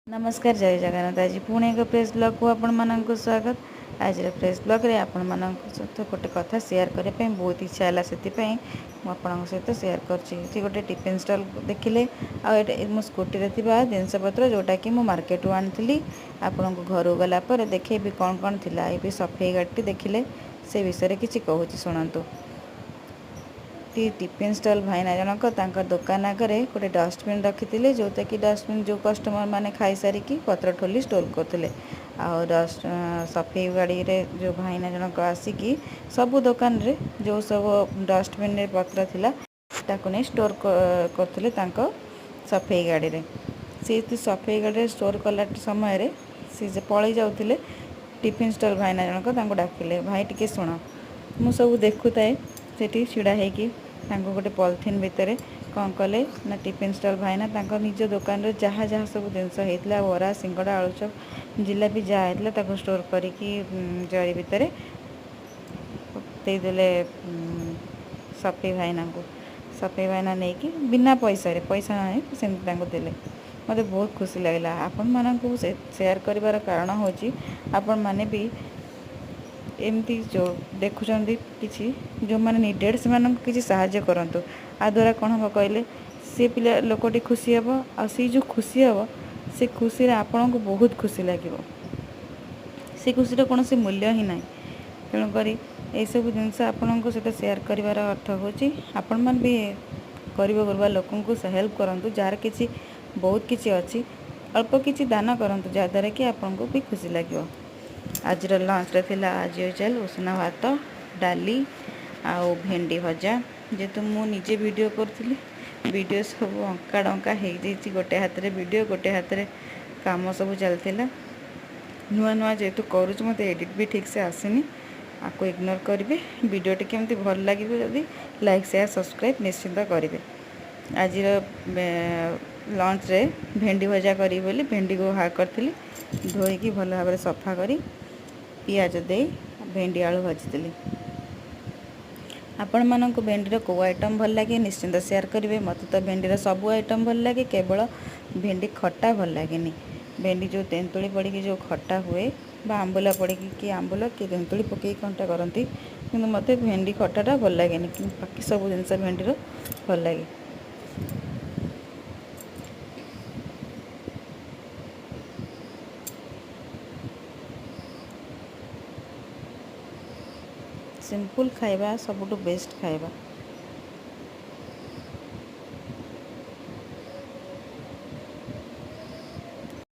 नमस्कार जय जगन्नाथ। आज पुणे एक प्रेस ब्लग को आपण मानक स्वागत। आज प्रेस ब्लग रे आपण मानक सहित गोटे कथा शेयर करने बहुत इच्छा है से आपण सहित शेयर कर गोटे टिफिन स्टॉल देखिले मो स्कूटी रे जिनपतर जोटा कि मु मार्केट रू आनी आपण को घर गला देखे भी कौन कौन थिला ये सफेई गाड़ी देखिले से विषय किसी कहूँ शुणु। टिफिन स्टॉल भाईना जनक दुकान आगे गोटे डस्टबिन रखी जोटा कि डस्टबिन जो कस्टमर मैंने खाई सारिकी पत्र ठोली स्टोर करते सफेई गाड़ी रे जो भाईना जनक आसिकी सबू दुकान रे जो सब डस्टबिन रे पत्र थिला ताकू नहीं स्टोर करते सफेई गाड़ी रे सी सफेई गाड़ी स्टोर कला समय सी पलि जाते टिफिन स्टॉल भाईना जनक डाकिले भाई टिके शुण मु सब देखुए सेठी छिड़ा होगी गोटे पॉलिथिन भितर कौन कले ना टिफिन स्टॉल भाईना निज दुकान रे जहाँ जहाँ सब जिनस होता बरा सिंगड़ा आलुचप जिलापी जहाँ होता स्टोर करिकी जरी भितर देदेले सफेई भाईना को सफेई भाईना नहीं कि बिना पैसा नहीं सेमती देले मत बहुत खुशी लगे। आपण मानू शेयर कर कारण हूँ आपण मैंने भी एमती जो देखुं कि जो मैंने निडेड से किसी साहाय्य करंतु आ द्वारा कौन हम कहले सी पिला लोकटी खुशी हे आ जो खुशी हे से खुशी आपण को बहुत खुशी लगे से खुशी कौन से मूल्य ही ना तेणुक सब जिनस आपण सहित शेयर कर अर्थ हूँ आपण मन भी गरीब गुरबा लोक हेल्प करूँ जार कि बहुत किसी अच्छी अल्प किसी दान करूँ जहाद्वारा कि आपन को भी खुशी लगे। आज लंच रे थिला आज यूजुअल उषुना भात डाली आउ भेंडी भजा जेतु मु निजे वीडियो करथिली वीडियो सब अंका डंका हो जाइए गोटे हाथ रे वीडियो गोटे हाथ रे काम सब चलथिला नुआ नुआ जेतु करूँ मत एडिट भी ठीक से आसनी आपको इग्नोर करेंगे वीडियोटी केमती भल लगे जदि लाइक शेयर सब्सक्राइब निश्चिंत करेंगे। आज लंच रे भेंडी भजा करी बोली भेंडी को हा करी धोईकी भल भाव सफा करी पियाज दे भेंडी आलू भाजी आपण मानक भेंडीर को आइटम भल लगे निश्चिंत शेयर करेंगे। मत तो भेंडीर सबू आइटम भल लगे केवल भेंडी खट्टा भल लगे भेंडी जो तेंतुली पड़ी जो खट्टा हुए बा आंबुला पड़ी कि आंबुला कि तेंतुली पकई कंटा करती कि मत भेंडी खट्टाटा भल लगे बाकी सब जिनस भेंडीर भल लगे। सिंपल खाइबा सबुठु बेस्ट खाइबा।